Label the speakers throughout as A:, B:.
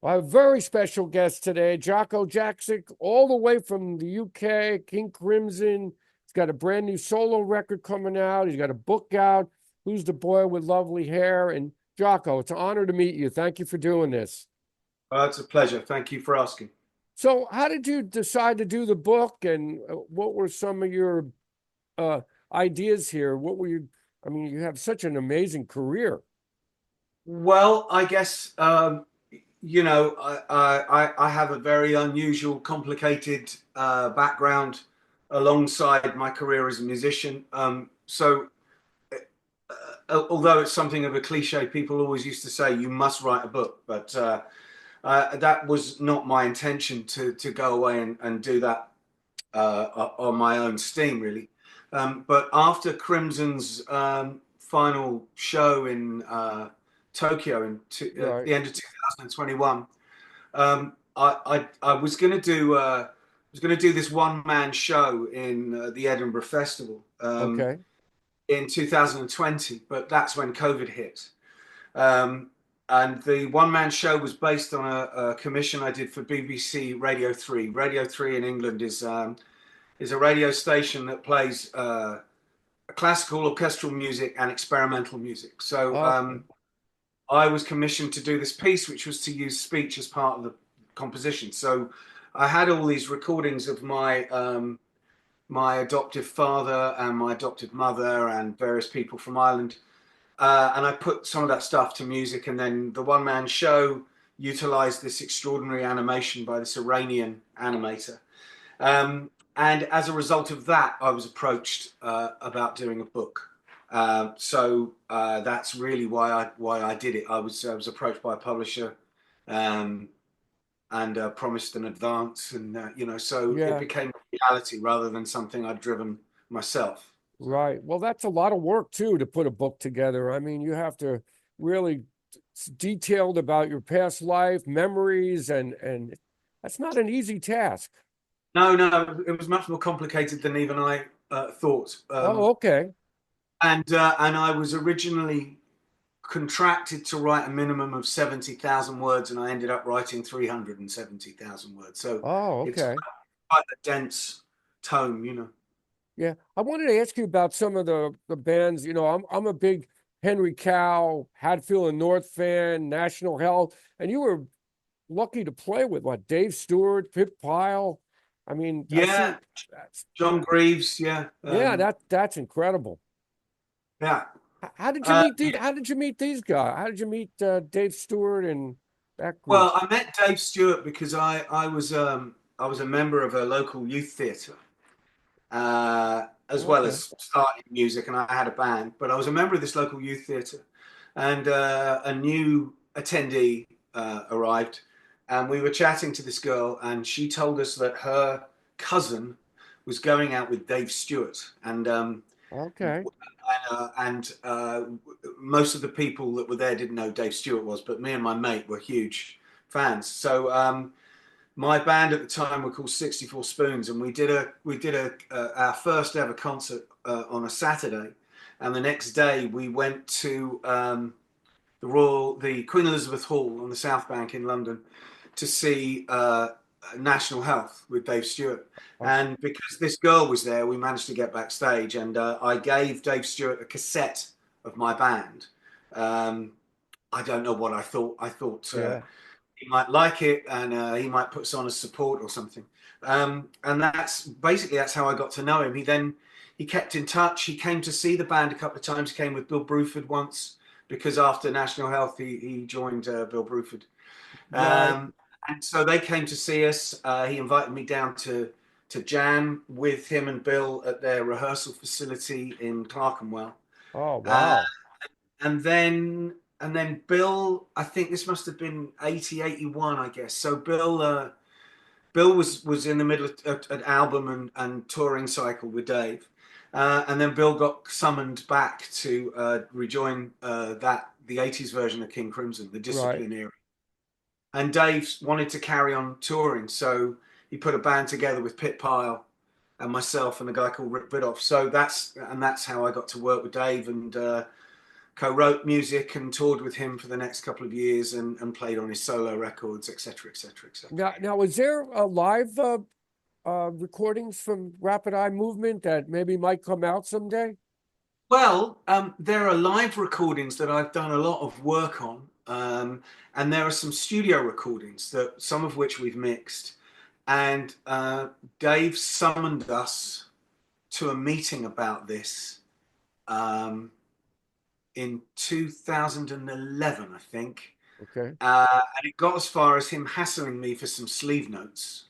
A: I have a very special guest today, Jakko Jakszyk, all the way from the UK, King Crimson. He's got a brand new solo record coming out. He's got a book out. Who's the boy with lovely hair? And Jakko, it's an honor to meet you. Thank you for doing this.
B: It's a pleasure. Thank you for asking.
A: So, how did you decide to do the book, and what were some of your uh, ideas here? What were you? I mean, you have such an amazing career.
B: Well, I guess I have a very unusual, complicated background alongside my career as a musician. Although it's something of a cliche, people always used to say you must write a book, but that was not my intention to go away and do that on my own steam, really. But after Crimson's final show in Tokyo at
A: Right.
B: the end of 2021, I was going to do this one man show in the Edinburgh Festival
A: Okay.
B: in 2020, but that's when COVID hit. Um, and the one man show was based on a commission I did for BBC Radio 3. Radio 3 in England is a radio station that plays classical orchestral music and experimental music. So
A: Okay.
B: I was commissioned to do this piece, which was to use speech as part of the composition. So I had all these recordings of my adoptive father and my adoptive mother and various people from Ireland. And I put some of that stuff to music, and then the one man show utilized this extraordinary animation by this Iranian animator. And as a result of that, I was approached about doing a book. That's really why I did it. I was approached by a publisher, um, and promised an advance, and so it
A: Yeah.
B: became a reality rather than something I'd driven myself.
A: Right. Well, that's a lot of work too to put a book together. I mean, you have to really detailed about your past life, memories, and that's not an easy task.
B: No, no, it was much more complicated than even I thought.
A: Oh, okay.
B: And I was originally contracted to write a minimum of 70,000 words, and I ended up writing 370,000 words. So
A: Oh,
B: it's
A: okay.
B: quite a dense tome.
A: Yeah. I wanted to ask you about some of the bands. I'm a big Henry Cow, Hatfield and North fan, National Health, and you were lucky to play with what, Dave Stewart, Pip Pile. I mean, I
B: Yeah,
A: see that's
B: John Greaves. Yeah,
A: yeah, that's incredible.
B: yeah.
A: How did you
B: Uh,
A: meet these? How did you meet these guys? How did you meet Dave Stewart and that group?
B: well, I met Dave Stewart because I was a member of a local youth theatre, as well
A: Okay.
B: as starting music, and I had a band. But I was a member of this local youth theatre, and a new attendee arrived, and we were chatting to this girl, and she told us that her cousin was going out with Dave Stewart,
A: Okay.
B: and most of the people that were there didn't know Dave Stewart was, but me and my mate were huge fans. So my band at the time were called 64 Spoons, and we did our first ever concert on a Saturday, and the next day we went to the Queen Elizabeth Hall on the South Bank in London to see National Health with Dave Stewart.
A: Oh,
B: And because this girl was there, we managed to get backstage, and I gave Dave Stewart a cassette of my band. Um, I don't know what I thought. I thought
A: yeah.
B: he might like it, and he might put us on as support or something. And that's how I got to know him. He kept in touch. He came to see the band a couple of times. He came with Bill Bruford once because after National Health he joined Bill Bruford.
A: Right.
B: Um, and so they came to see us. He invited me down to jam with him and Bill at their rehearsal facility in Clerkenwell.
A: Oh,
B: Uh,
A: wow.
B: and then Bill, I think this must have been 80, 81, I guess. So Bill was in the middle of an album and touring cycle with Dave. And then Bill got summoned back to rejoin the 80s version of King Crimson, the
A: Right.
B: Discipline era. And Dave wanted to carry on touring, so he put a band together with Pit Pile and myself and a guy called Rick Bidoff. So that's how I got to work with Dave and co-wrote music and toured with him for the next couple of years and played on his solo records, etc., etc., etc.
A: Now, is there a live recordings from Rapid Eye Movement that maybe might come out someday?
B: Well, there are live recordings that I've done a lot of work on, and there are some studio recordings that some of which we've mixed. And Dave summoned us to a meeting about this in 2011, I think.
A: Okay.
B: And it got as far as him hassling me for some sleeve notes.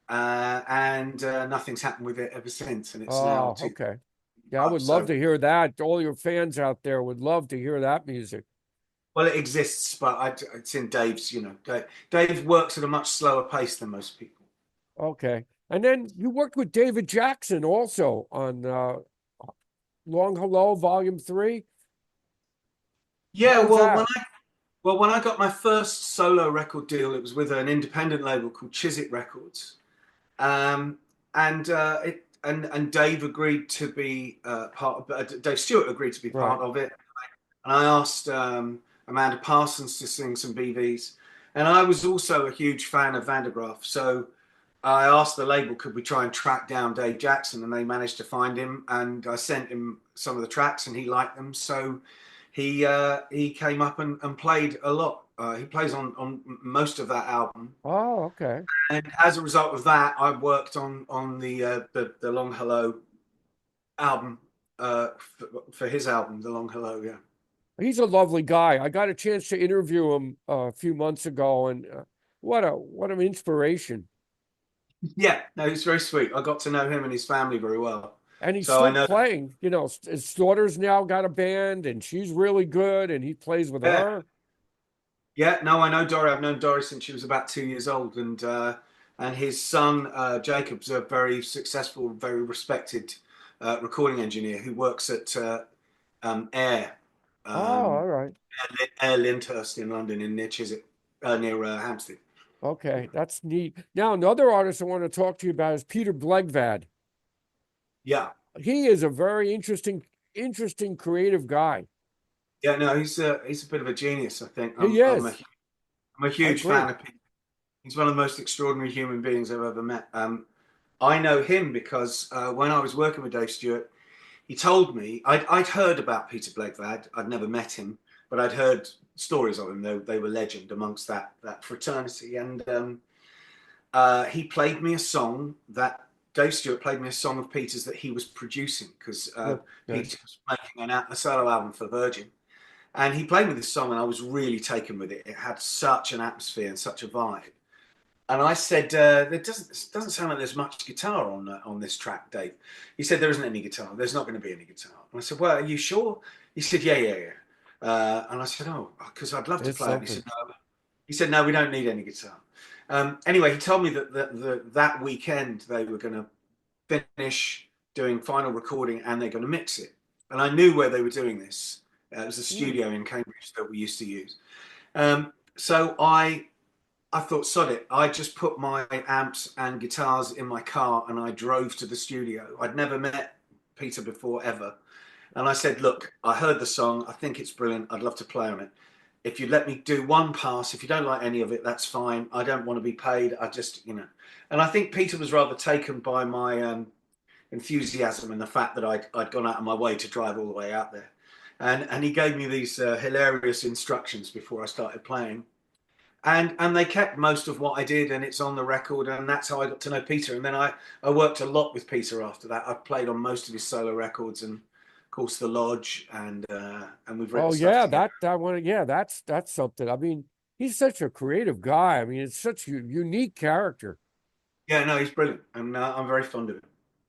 B: And nothing's happened with it ever since. And it's now
A: Oh,
B: two.
A: okay. Yeah, I would love
B: So,
A: to hear that. All your fans out there would love to hear that music.
B: well, it exists, but it's in Dave's, you know, Dave works at a much slower pace than most people.
A: Okay. And then you worked with David Jackson also on Long Hello Volume 3.
B: Yeah,
A: How was that?
B: when I got my first solo record deal, it was with an independent label called Chiswick Records, um, and and Dave agreed to be part of. Dave Stewart agreed to be
A: Right.
B: part of it, and I asked Amanda Parsons to sing some BVs, and I was also a huge fan of Vandergraaf, so I asked the label, could we try and track down Dave Jackson, and they managed to find him, and I sent him some of the tracks, and he liked them, so he came up and played a lot. He plays on most of that album,
A: Oh, okay.
B: and as a result of that, I worked on the Long Hello album for his album, the Long Hello. Yeah,
A: He's a lovely guy. I got a chance to interview him a few months ago, and what an inspiration.
B: yeah. No, he's very sweet. I got to know him and his family very well,
A: And he's
B: so I
A: still
B: know.
A: playing. You know, his daughter's now got a band, and she's really good, and he plays with
B: Yeah,
A: her.
B: yeah. No, I know Dory. I've known Dory since she was about 2 years old, and his son Jacob's a very successful, very respected recording engineer who works at Air.
A: Oh,
B: Um,
A: all right.
B: Air Lyndhurst in London, in near Chiswick, near Hampstead.
A: Okay, that's neat. Now, another artist I want to talk to you about is Peter Blegvad.
B: Yeah,
A: He is a very interesting, creative guy.
B: yeah. No, he's a bit of a genius. I think
A: He is.
B: I'm a
A: I
B: huge fan
A: agree.
B: of Pete. He's one of the most extraordinary human beings I've ever met. I know him because when I was working with Dave Stewart, he told me I'd heard about Peter Blegvad. I'd never met him, but I'd heard stories of him. They were legend amongst that fraternity. And he played me a song that Dave Stewart played me a song of Peter's that he was producing because
A: Okay.
B: Peter was making a solo album for Virgin. And he played me this song, and I was really taken with it. It had such an atmosphere and such a vibe. And I said, "There doesn't sound like there's much guitar on this track, Dave." He said, "There isn't any guitar. There's not going to be any guitar." And I said, "Well, are you sure?" He said, "Yeah, yeah, yeah." And I said, "Oh, because I'd love to
A: It's
B: play it." And he
A: something.
B: said, "No." He said, "No, we don't need any guitar." Anyway, he told me that weekend they were going to finish doing final recording and they're going to mix it. And I knew where they were doing this. It was a
A: Hmm.
B: studio in Cambridge that we used to use. So I thought, sod it. I just put my amps and guitars in my car and I drove to the studio. I'd never met Peter before, ever. And I said, look, I heard the song. I think it's brilliant. I'd love to play on it. If you'd let me do one pass, if you don't like any of it, that's fine. I don't want to be paid. I just, you know. And I think Peter was rather taken by my enthusiasm and the fact that I'd gone out of my way to drive all the way out there. And he gave me these hilarious instructions before I started playing. And they kept most of what I did, and it's on the record, and that's how I got to know Peter. And then I worked a lot with Peter after that. I played on most of his solo records, and of course the Lodge, and we've written
A: Oh
B: stuff
A: yeah,
B: together.
A: that one. Yeah, that's something. I mean, he's such a creative guy. I mean, it's such a unique character.
B: Yeah, no, he's brilliant, and I'm very fond of him.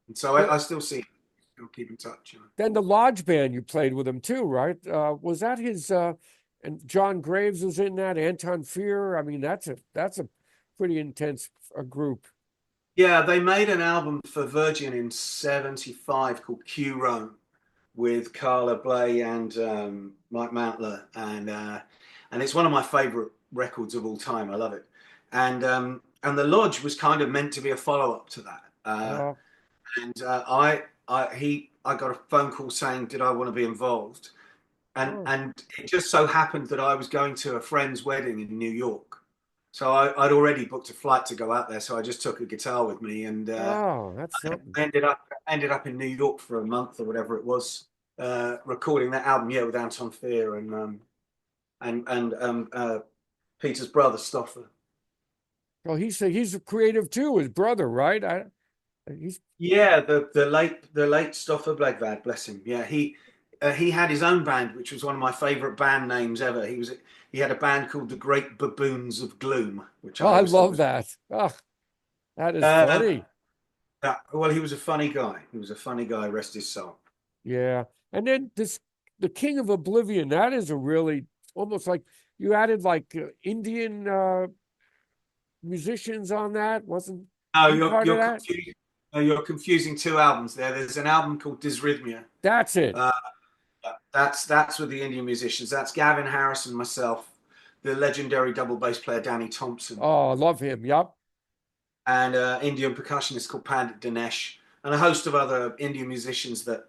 B: And so
A: The,
B: I still see him, still keep in touch. You know.
A: then the Lodge band you played with him too, right? Was that his? And John Graves was in that. Anton Fear. I mean, that's a pretty intense group.
B: Yeah, they made an album for Virgin in '75 called Q Rome with Carla Bley and Mike Mantler, and it's one of my favourite records of all time. I love it, and the Lodge was kind of meant to be a follow up to that.
A: Uh,
B: And I got a phone call saying, did I want to be involved?
A: Oh,
B: and it just so happened that I was going to a friend's wedding in New York, so I'd already booked a flight to go out there. So I just took a guitar with me, and
A: oh, that's something.
B: I ended up in New York for a month or whatever it was, recording that album, yeah, with Anton Fear and Peter's brother Stoffer.
A: Well, he's creative too, his brother, right? He's
B: Yeah, the late Stoffer Blegvad, bless him. Yeah, he had his own band, which was one of my favourite band names ever. He had a band called the Great Baboons of Gloom, which
A: oh,
B: I
A: I
B: always thought
A: love
B: was.
A: that. Oh, that is
B: Uh,
A: funny.
B: well, he was a funny guy. He was a funny guy. Rest his soul.
A: Yeah. And then the King of Oblivion, that is a really almost like you added like Indian musicians on that. Wasn't
B: No,
A: he part of
B: you're
A: that?
B: confusing. No, you're confusing two albums there. There's an album called Dysrhythmia.
A: That's it.
B: Uh, that's with the Indian musicians. That's Gavin Harrison, myself, the legendary double bass player Danny Thompson,
A: Oh, I love him. Yup.
B: and Indian percussionist called Pandit Dinesh, and a host of other Indian musicians that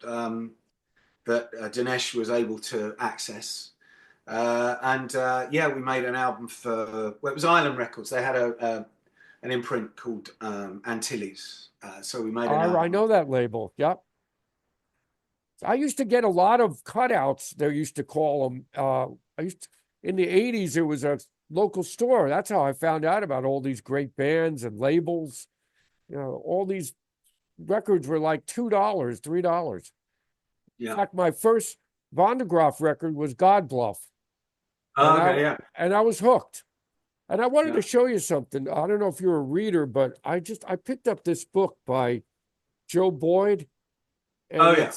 B: Dinesh was able to access. And yeah, we made an album for, well, it was Island Records. They had an imprint called Antilles, so we made an
A: I
B: album.
A: know that label. Yup. I used to get a lot of cutouts, they used to call them. I used to, in the 80s, there was a local store. That's how I found out about all these great bands and labels. You know, all these records were like $2, $3. In
B: Yeah.
A: fact, my first Van de Graaff record was God Bluff, and
B: Oh, okay. Yeah.
A: I was hooked. And I wanted
B: Yeah.
A: to show you something. I don't know if you're a reader, but I picked up this book by Joe Boyd,
B: Oh,
A: and
B: yeah.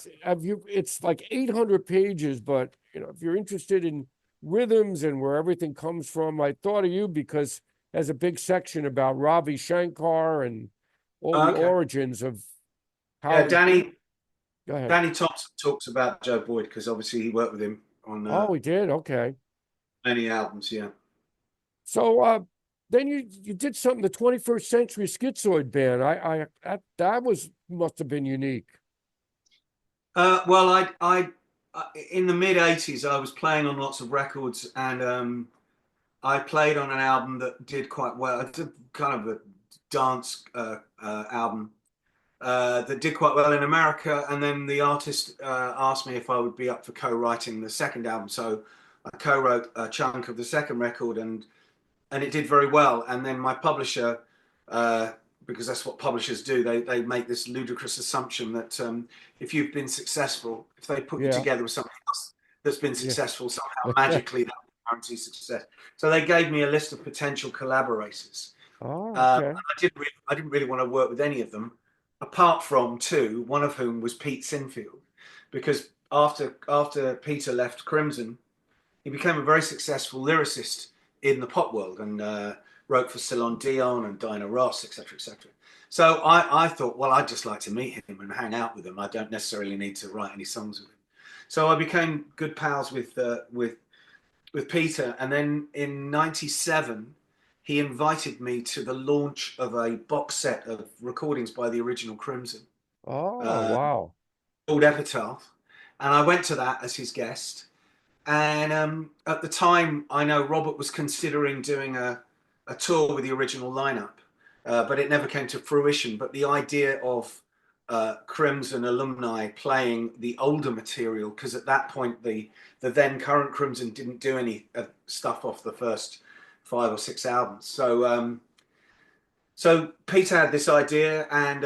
A: it's like 800 pages. But you know, if you're interested in rhythms and where everything comes from, I thought of you because there's a big section about Ravi Shankar and all
B: Oh,
A: the
B: okay.
A: origins of
B: Yeah.
A: how. Go ahead.
B: Danny Thompson talks about Joe Boyd because obviously he worked with him on
A: Oh, we did. Okay.
B: many albums. Yeah.
A: So then you did something, the 21st Century Schizoid Band. That was must have been unique.
B: Well, in the mid '80s, I was playing on lots of records, and I played on an album that did quite well. It's a kind of a dance album that did quite well in America. And then the artist asked me if I would be up for co-writing the second album. So I co-wrote a chunk of the second record, and it did very well. And then my publisher, because that's what publishers do, they make this ludicrous assumption that if you've been successful, if they put you
A: Yeah,
B: together with something else that's been
A: yeah.
B: successful, somehow magically that guarantees success. So they gave me a list of potential collaborators.
A: Oh, okay.
B: I didn't really want to work with any of them, apart from two, one of whom was Pete Sinfield, because after Peter left Crimson, he became a very successful lyricist in the pop world, and wrote for Celine Dion and Diana Ross, etc., etc. So I thought, well, I'd just like to meet him and hang out with him. I don't necessarily need to write any songs with him. So I became good pals with Peter, and then in '97 he invited me to the launch of a box set of recordings by the original Crimson,
A: Oh,
B: uh,
A: wow.
B: called Epitaph, and I went to that as his guest. And at the time, I know Robert was considering doing a tour with the original lineup, but it never came to fruition. But the idea of Crimson alumni playing the older material, because at that point the then current Crimson didn't do any stuff off the first 5 or 6 albums. So Peter had this idea, and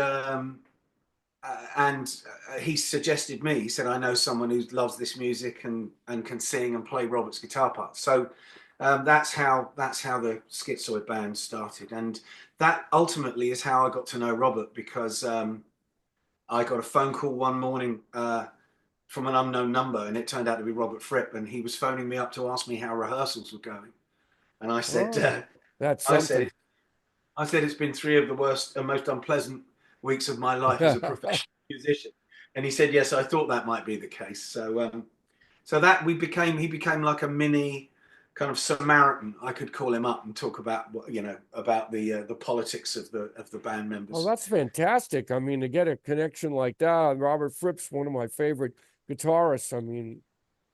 B: he suggested me. He said, "I know someone who loves this music and can sing and play Robert's guitar parts." So that's how the Schizoid Band started, and that ultimately is how I got to know Robert, because I got a phone call one morning from an unknown number, and it turned out to be Robert Fripp, and he was phoning me up to ask me how rehearsals were going, and I said,
A: Oh, that's
B: I said,
A: something.
B: I said it's been 3 of the worst and most unpleasant weeks of my life as a professional musician. And he said, yes, I thought that might be the case. So that he became like a mini kind of Samaritan. I could call him up and talk about about the politics of the band
A: Oh,
B: members.
A: that's fantastic. I mean, to get a connection like that, Robert Fripp's one of my favorite guitarists. I mean,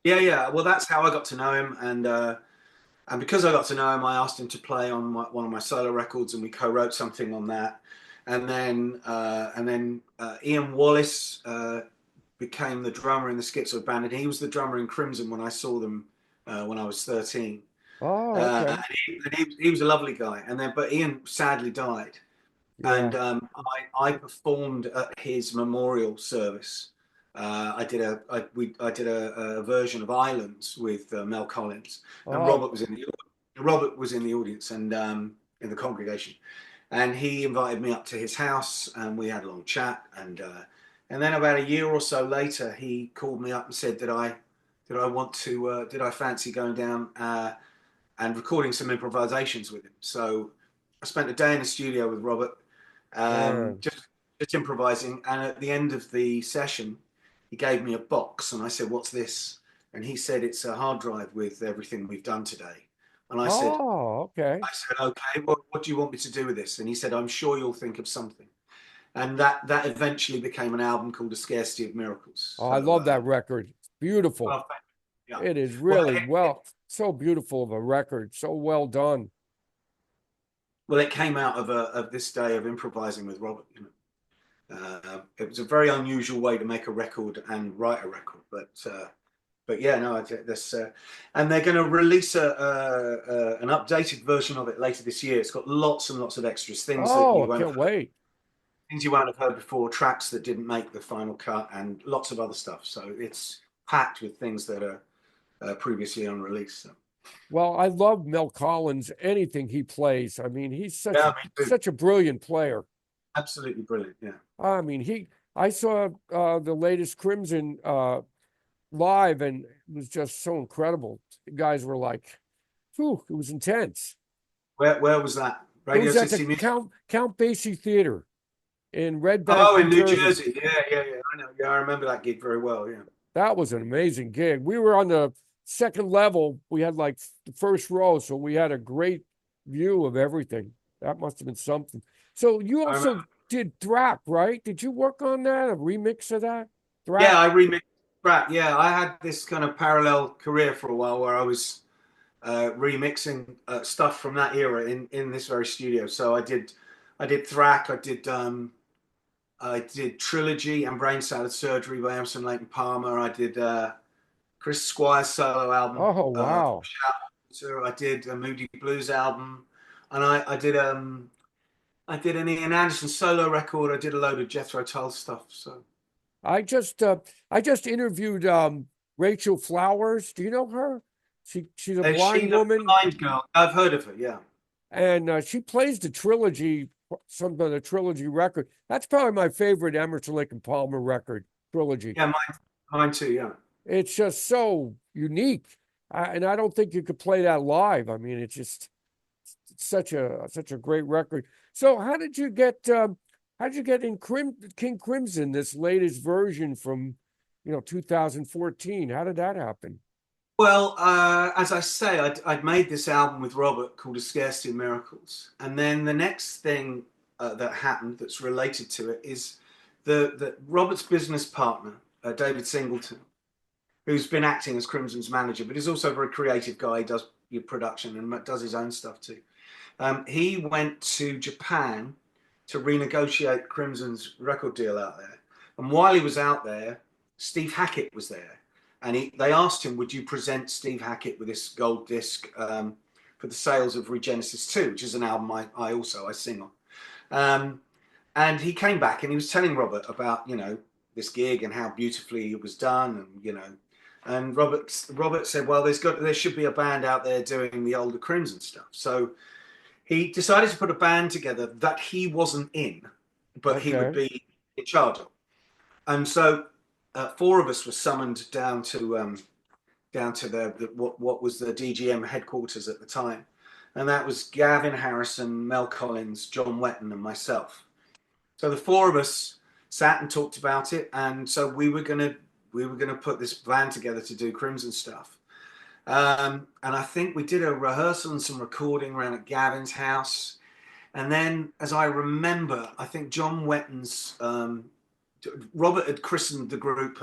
B: Yeah. Well, that's how I got to know him, and because I got to know him, I asked him to play on one of my solo records, and we co-wrote something on that. And then Ian Wallace became the drummer in the Schizoid Band, and he was the drummer in Crimson when I saw them when I was 13.
A: Oh,
B: And
A: okay.
B: he was a lovely guy. But Ian sadly died,
A: Yeah.
B: and I performed at his memorial service. I did a version of Islands with Mel Collins, and
A: Oh,
B: Robert was in the audience and in the congregation, and he invited me up to his house, and we had a long chat, and then about a year or so later, he called me up and said that did I fancy going down and recording some improvisations with him. So I spent a day in the studio with Robert,
A: man.
B: just improvising. And at the end of the session, he gave me a box, and I said, "What's this?" And he said, "It's a hard drive with everything we've done today." And
A: Oh, okay.
B: I said, "Okay, well, what do you want me to do with this?" And he said, "I'm sure you'll think of something." And that eventually became an album called A Scarcity of Miracles.
A: Oh, I
B: So,
A: love that record. It's beautiful.
B: well, yeah.
A: It is
B: Well,
A: really so beautiful of a record. So well done.
B: it came out of this day of improvising with Robert. It was a very unusual way to make a record and write a record, but yeah, no, this and they're going to release an updated version of it later this year. It's got lots and lots of extras,
A: Oh, I can't wait.
B: things you won't have heard before, tracks that didn't make the final cut, and lots of other stuff. So it's packed with things that are previously unreleased. So.
A: Well, I love Mel Collins, anything he plays. I mean, he's
B: Yeah, me too.
A: such a brilliant player.
B: Absolutely brilliant. Yeah.
A: I mean, I saw the latest Crimson live, and it was just so incredible. The guys were like, whew, it was intense.
B: Where was that?
A: It
B: Radio
A: was at the
B: City Music.
A: Count Basie Theater in Red Bank,
B: Oh,
A: New
B: in New
A: Jersey.
B: Jersey. Yeah. I know. Yeah, I remember that gig very well. Yeah.
A: That was an amazing gig. We were on the second level. We had like the first row, so we had a great view of everything. That must have been something. So you
B: I
A: also
B: remember.
A: did Thrap, right? Did you work on that? A remix of that?
B: Yeah,
A: Thrap?
B: I remixed rap. Yeah, I had this kind of parallel career for a while where I was remixing stuff from that era in this very studio. So I did Thrack, I did Trilogy and Brain Salad Surgery by Emerson Lake and Palmer. I did Chris Squire's solo album.
A: Oh, wow.
B: So I did a Moody Blues album, and I did an Ian Anderson solo record. I did a load of Jethro Tull stuff. So.
A: I just interviewed Rachel Flowers. Do you know her? She's a
B: Is she
A: blind
B: the
A: woman,
B: blind girl? I've heard of her. Yeah.
A: and she plays the trilogy, some of the trilogy record. That's probably my favorite Emerson Lake and Palmer record, trilogy.
B: Yeah, mine too. Yeah.
A: It's just so unique, and I don't think you could play that live. I mean, it's just such a great record. So how did you get in King Crimson, this latest version from 2014? How did that happen?
B: Well, as I say, I'd made this album with Robert called A Scarcity of Miracles. And then the next thing that happened that's related to it is the Robert's business partner, David Singleton, who's been acting as Crimson's manager, but he's also a very creative guy. He does your production and does his own stuff too. He went to Japan to renegotiate Crimson's record deal out there. And while he was out there, Steve Hackett was there. And they asked him, would you present Steve Hackett with this gold disc for the sales of Regenesis 2, which is an album I sing on. And he came back and he was telling Robert about, this gig and how beautifully it was done. And Robert said, well, there should be a band out there doing the older Crimson stuff. So he decided to put a band together that he wasn't in, but he would
A: Okay.
B: be in charge of. And so four of us were summoned down to what was the DGM headquarters at the time, and that was Gavin Harrison, Mel Collins, John Wetton, and myself. So the four of us sat and talked about it, and so we were gonna put this band together to do Crimson stuff. And I think we did a rehearsal and some recording around at Gavin's house. And then, as I remember, I think John Wetton's Robert had christened the group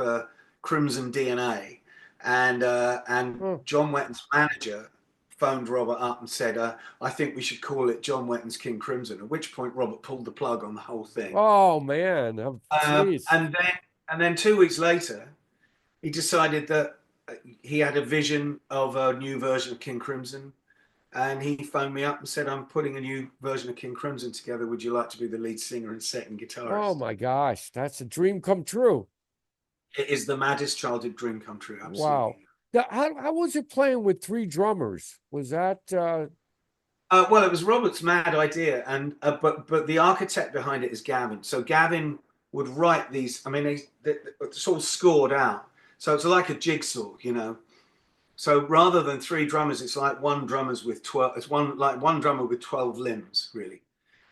B: Crimson DNA, and
A: Huh.
B: John Wetton's manager phoned Robert up and said, I think we should call it John Wetton's King Crimson, at which point Robert pulled the plug on the whole thing.
A: Oh man, jeez.
B: And then 2 weeks later, he decided that he had a vision of a new version of King Crimson, and he phoned me up and said, I'm putting a new version of King Crimson together. Would you like to be the lead singer and second
A: Oh
B: guitarist?
A: my gosh, that's a dream come true.
B: It is the maddest childhood dream come true,
A: Wow.
B: absolutely.
A: How was it playing with three drummers? Was that
B: Well, it was Robert's mad idea, and but the architect behind it is Gavin. So Gavin would write these. I mean, it's all scored out, so it's like a jigsaw, you know. So rather than three drummers, it's like one drummer's with 12. It's one drummer with 12 limbs, really.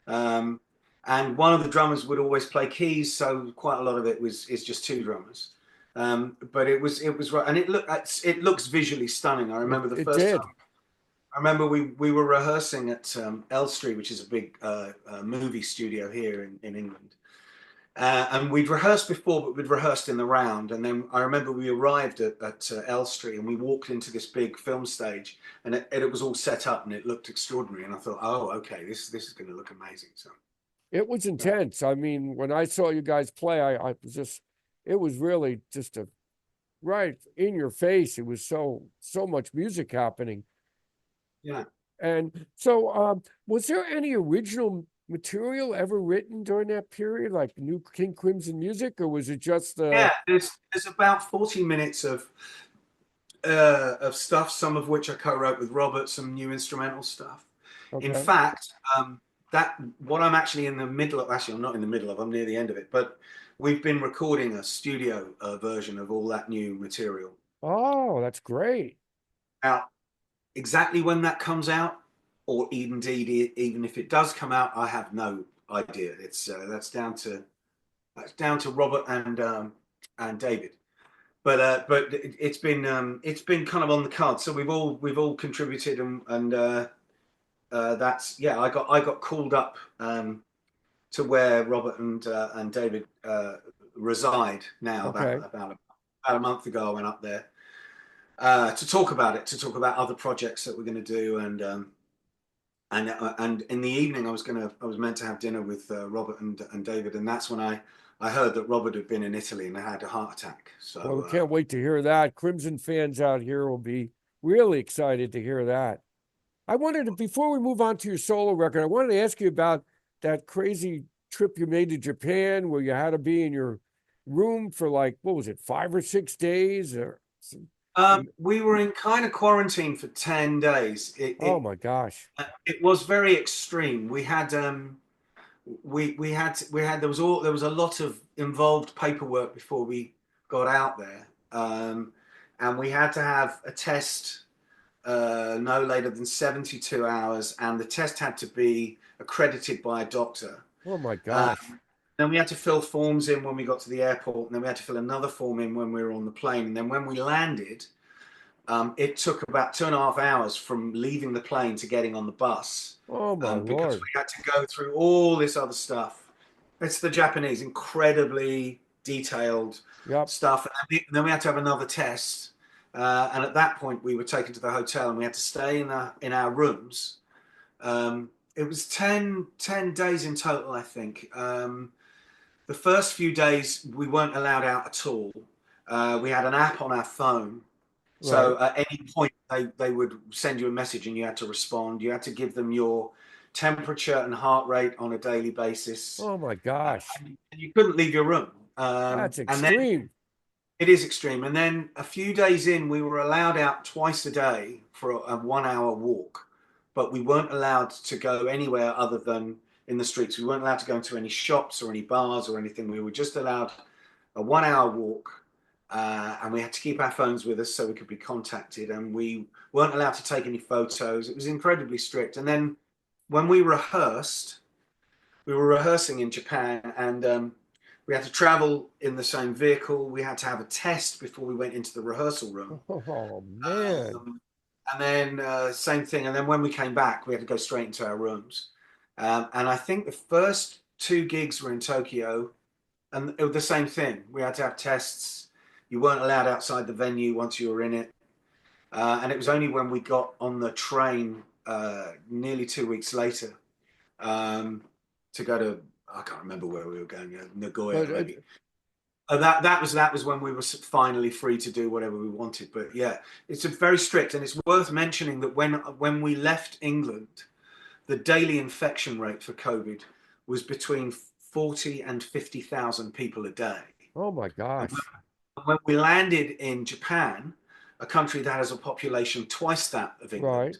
B: Um, and one of the drummers would always play keys, so quite a lot of it is just two drummers. But it was right, and it looks visually stunning. I remember the
A: it
B: first
A: did?
B: time. I remember we were rehearsing at Elstree, which is a big movie studio here in England. And we'd rehearsed before, but we'd rehearsed in the round. And then I remember we arrived at Elstree and we walked into this big film stage, and it was all set up and it looked extraordinary. And I thought, oh, okay, this is going to look amazing. So,
A: It was intense. I mean, when I saw you guys play, I was just, it was really just a right in your face. It was so much music happening.
B: yeah.
A: And so, was there any original material ever written during that period, like new King Crimson music, or was it just the
B: Yeah, there's about 40 minutes of stuff, some of which I co-wrote with Robert, some new instrumental stuff. In
A: okay?
B: fact, that what I'm actually in the middle of, actually I'm not in the middle of, I'm near the end of it, but we've been recording a studio version of all that new material.
A: Oh, that's great.
B: Now, exactly when that comes out, or indeed even if it does come out, I have no idea. It's that's down to Robert and David. But it's been kind of on the card. So we've all contributed, and that's, yeah. I got called up to where Robert and David reside now.
A: Okay.
B: About a month ago, I went up there to talk about it, to talk about other projects that we're going to do, and in the evening, I was meant to have dinner with Robert and David, and that's when I heard that Robert had been in Italy and had a heart attack.
A: Well, we
B: So
A: can't wait to hear that. Crimson fans out here will be really excited to hear that. I wanted to, before we move on to your solo record, I wanted to ask you about that crazy trip you made to Japan where you had to be in your room for like, what was it, 5 or 6 days?
B: we were in kind of quarantine for 10 days. It
A: Oh
B: it
A: my gosh.
B: it was very extreme. We had there was a lot of involved paperwork before we got out there, and we had to have a test no later than 72 hours, and the test had to be accredited by a doctor.
A: Oh my
B: Um,
A: gosh.
B: then we had to fill forms in when we got to the airport, and then we had to fill another form in when we were on the plane. And then when we landed, it took about 2.5 hours from leaving the plane to getting on the bus,
A: Oh my
B: because
A: Lord.
B: we had to go through all this other stuff. It's the Japanese, incredibly detailed
A: Yep.
B: stuff. And then we had to have another test. And at that point, we were taken to the hotel and we had to stay in our rooms. It was 10 days in total, I think. The first few days, we weren't allowed out at all. We had an app on our phone.
A: Right.
B: So at any point, they would send you a message and you had to respond. You had to give them your temperature and heart rate on a daily basis.
A: Oh my gosh.
B: And you couldn't leave your room.
A: That's
B: And then
A: extreme.
B: it is extreme. And then a few days in, we were allowed out twice a day for a 1 hour walk, but we weren't allowed to go anywhere other than in the streets. We weren't allowed to go into any shops or any bars or anything. We were just allowed a 1 hour walk, and we had to keep our phones with us so we could be contacted. And we weren't allowed to take any photos. It was incredibly strict. And then when we were rehearsing in Japan, and we had to travel in the same vehicle. We had to have a test before we went into the rehearsal room.
A: Oh man.
B: Um, and then same thing. And then when we came back, we had to go straight into our rooms. And I think the first two gigs were in Tokyo, and it was the same thing. We had to have tests. You weren't allowed outside the venue once you were in it. And it was only when we got on the train nearly 2 weeks later to go to, I can't remember where we were going, Nagoya
A: But
B: maybe. That was when we were finally free to do whatever we wanted. But yeah, it's a very strict, and it's worth mentioning that when we left England, the daily infection rate for COVID was between 40 and 50,000 people a day.
A: oh my
B: And
A: gosh.
B: when we landed in Japan, a country that has a population twice that of
A: Right.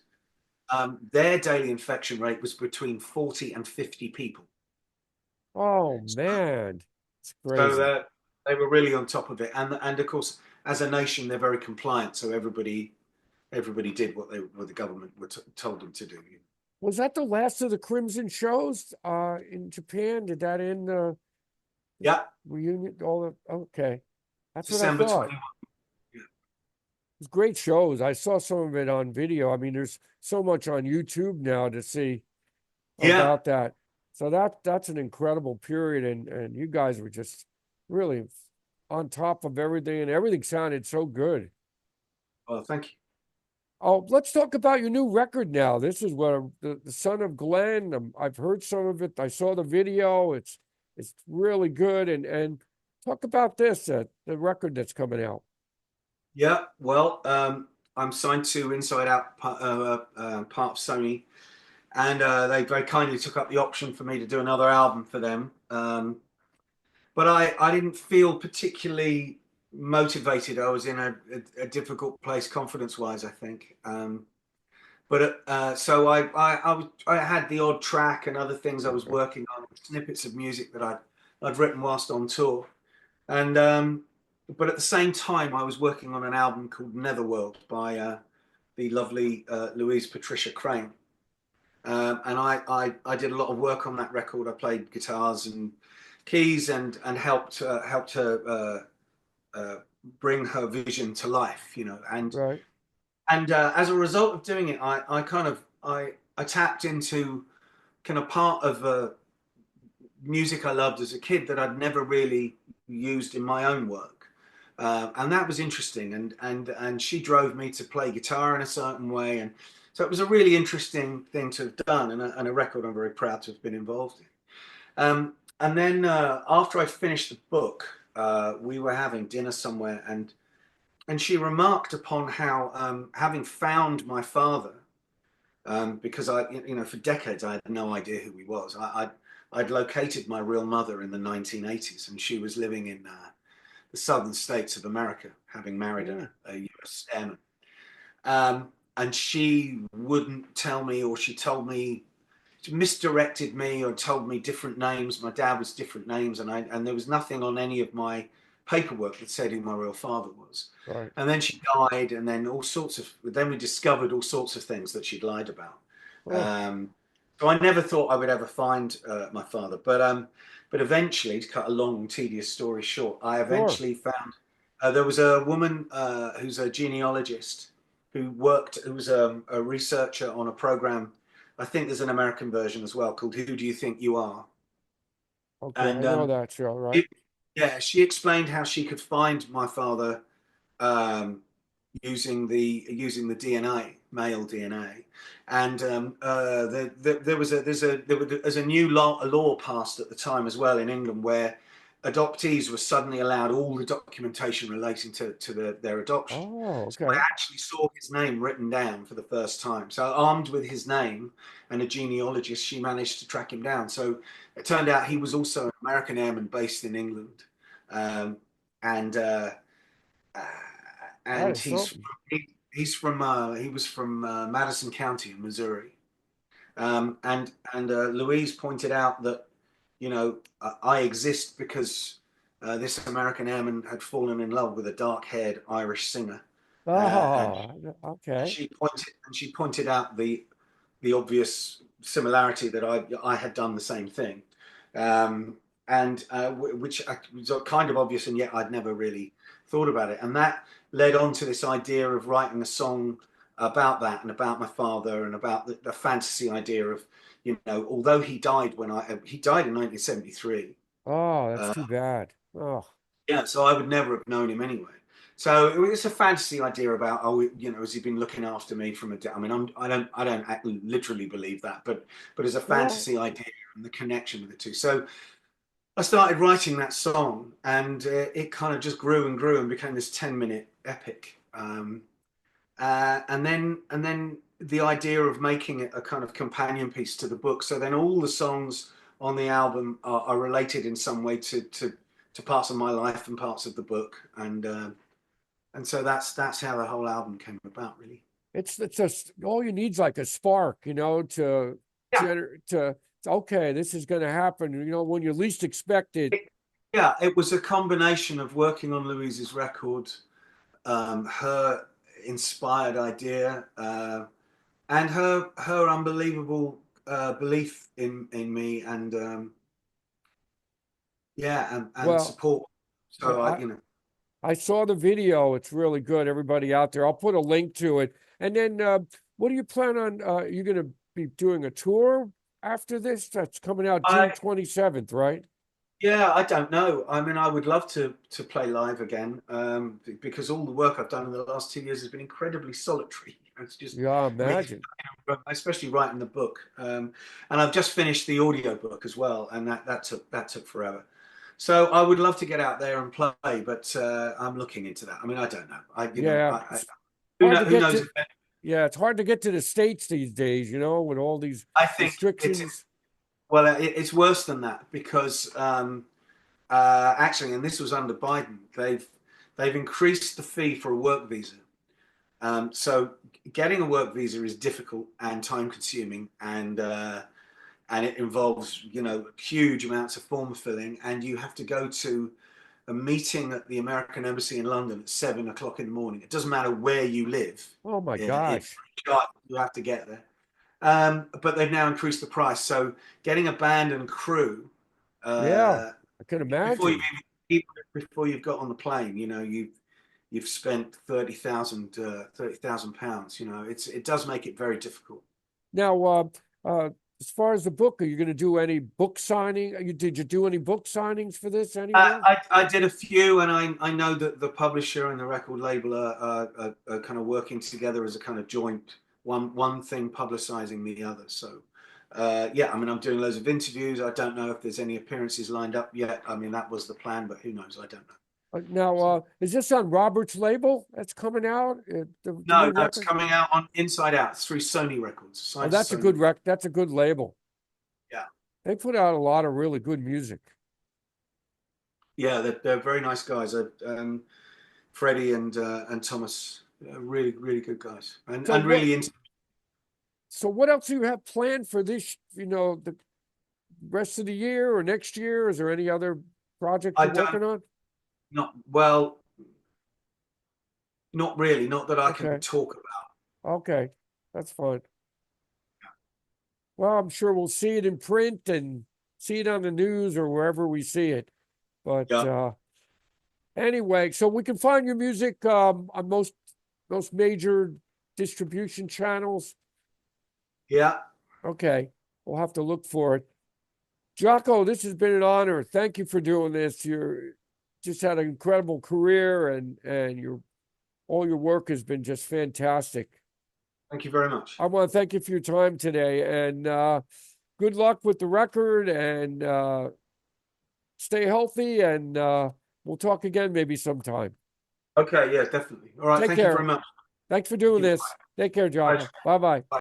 B: England, their daily infection rate was between 40 and 50 people.
A: Oh man. It's
B: So
A: crazy.
B: they were really on top of it, and of course, as a nation, they're very compliant. So everybody did what the government told them to do.
A: Was that the last of the Crimson shows in Japan? Did that end the
B: Yeah,
A: reunion? All the okay. That's what I
B: December
A: thought.
B: 21. Yeah.
A: It's great shows. I saw some of it on video. I mean, there's so much on YouTube now to see
B: Yeah.
A: about that. So that's an incredible period, and you guys were just really on top of everything, and everything sounded so good.
B: Well, thank you.
A: Oh, let's talk about your new record now. This is what the son of Glen. I've heard some of it. I saw the video. It's really good, and talk about this the record that's coming out.
B: Yeah. Well, I'm signed to Inside Out, part of Sony, and they very kindly took up the option for me to do another album for them. But I didn't feel particularly motivated. I was in a difficult place confidence wise, I think. So I had the odd track and other things I was
A: Okay.
B: working on, snippets of music that I'd written whilst on tour, and but at the same time I was working on an album called Netherworld by the lovely Louise Patricia Crane, and I did a lot of work on that record. I played guitars and keys and helped her bring her vision to life,
A: Right.
B: and as a result of doing it, I tapped into kind of part of music I loved as a kid that I'd never really used in my own work, and that was interesting. And she drove me to play guitar in a certain way, and so it was a really interesting thing to have done, and a record I'm very proud to have been involved in. And then after I finished the book, we were having dinner somewhere, and she remarked upon how, having found my father, because for decades I had no idea who he was. I'd located my real mother in the 1980s, and she was living in the southern states of America, having married
A: Yeah.
B: a US airman. And she wouldn't tell me, or she told me, she misdirected me, or told me different names. My dad was different names, and there was nothing on any of my paperwork that said who my real father was.
A: Right.
B: And then she died, and then then we discovered all sorts of things that she'd lied about.
A: Oh,
B: So I never thought I would ever find my father, but eventually, to cut a long, tedious story short, I
A: sure.
B: eventually found there was a woman who's a genealogist who was a researcher on a program. I think there's an American version as well called "Who Do You Think You Are?"
A: Okay, I
B: And
A: know that show, right?
B: it, yeah, she explained how she could find my father um, using the DNA, male DNA, and there's a new law passed at the time as well in England where adoptees were suddenly allowed all the documentation relating to their adoption.
A: Oh,
B: So I
A: okay.
B: actually saw his name written down for the first time. So armed with his name and a genealogist, she managed to track him down. So it turned out he was also an American airman based in England, um, and uh,
A: That
B: and
A: is so.
B: he was from Madison County in Missouri, and Louise pointed out that I exist because this American airman had fallen in love with a dark-haired Irish singer, and
A: Oh, okay.
B: she pointed out the obvious similarity that I had done the same thing, and which was kind of obvious, and yet I'd never really thought about it, and that led on to this idea of writing a song about that and about my father and about the fantasy idea of although he died in 1973.
A: Oh, that's
B: uh,
A: too bad. Oh,
B: yeah, so I would never have known him anyway. So it was a fantasy idea about, oh, has he been looking after me from a? I mean, I don't literally believe that, but as a
A: Well,
B: fantasy idea and the connection with the two. So I started writing that song, and it kind of just grew and grew and became this 10-minute epic. And then the idea of making it a kind of companion piece to the book. So then all the songs on the album are related in some way to parts of my life and parts of the book, and so that's how the whole album came about, really.
A: it's just all you need is like a spark, to
B: Yeah,
A: to okay, this is going to happen. When you least expect it.
B: yeah. It was a combination of working on Louise's record, her inspired idea, and her unbelievable belief in me, and yeah, and
A: Well,
B: support.
A: yeah,
B: So
A: I saw the video. It's really good. Everybody out there, I'll put a link to it. And then, what do you plan on? You're going to be doing a tour after this? That's coming out June
B: I
A: 27th, right?
B: yeah, I don't know. I mean, I would love to play live again, because all the work I've done in the last 2 years has been incredibly solitary. It's just
A: Yeah,
B: me,
A: imagine.
B: especially writing the book. And I've just finished the audio book as well, and that took forever. So I would love to get out there and play, but I'm looking into that. I mean, I don't know.
A: Yeah,
B: I
A: it's
B: who
A: hard to
B: who
A: get
B: knows?
A: to. Yeah, it's hard to get to the States these days, with all these
B: I think it's
A: restrictions.
B: well, it's worse than that because actually, and this was under Biden, they've increased the fee for a work visa. So getting a work visa is difficult and time consuming, and it involves huge amounts of form filling, and you have to go to a meeting at the American Embassy in London at 7 o'clock in the morning. It doesn't matter where you live.
A: Oh my
B: It
A: gosh.
B: you have to get there. But they've now increased the price. So getting a band and crew
A: Yeah,
B: uh,
A: I can
B: before you
A: imagine.
B: even before you've got on the plane, you've spent 30,000 pounds. It does make it very difficult.
A: Now, as far as the book, are you going to do any book signing? Did you do any book signings for this anywhere?
B: I did a few, and I know that the publisher and the record label are kind of working together as a kind of joint one thing publicizing the other. So yeah, I mean, I'm doing loads of interviews. I don't know if there's any appearances lined up yet. I mean, that was the plan, but who knows? I don't know.
A: Now,
B: So,
A: is this on Robert's label that's coming out? The new
B: no, it's
A: record?
B: coming out on Inside Out through Sony Records.
A: Oh,
B: Signed to
A: that's a
B: Sony.
A: good That's a good label.
B: Yeah,
A: They put out a lot of really good music.
B: yeah, they're very nice guys. Freddie and Thomas, really really good guys, and
A: So what?
B: really into.
A: So what else do you have planned for this? The rest of the year or next year? Is there any other project
B: I
A: you're
B: don't
A: working on?
B: not well, not really, not that I can
A: Okay,
B: talk about.
A: okay, that's fine. Well, I'm sure we'll see it in print and see it on the news or wherever we see it. But
B: Yeah,
A: anyway, so we can find your music on most major distribution channels.
B: yeah.
A: Okay, we'll have to look for it. Jakko, this has been an honor. Thank you for doing this. You're just had an incredible career, and all your work has been just fantastic.
B: Thank you very much.
A: I want to thank you for your time today, and good luck with the record, and stay healthy, and we'll talk again maybe sometime.
B: Okay, yeah, definitely. All right,
A: Take
B: thank you very
A: care.
B: much.
A: Thanks for
B: Thank
A: doing
B: you.
A: this. Take care,
B: Bye.
A: Jakko. Bye bye.
B: Bye.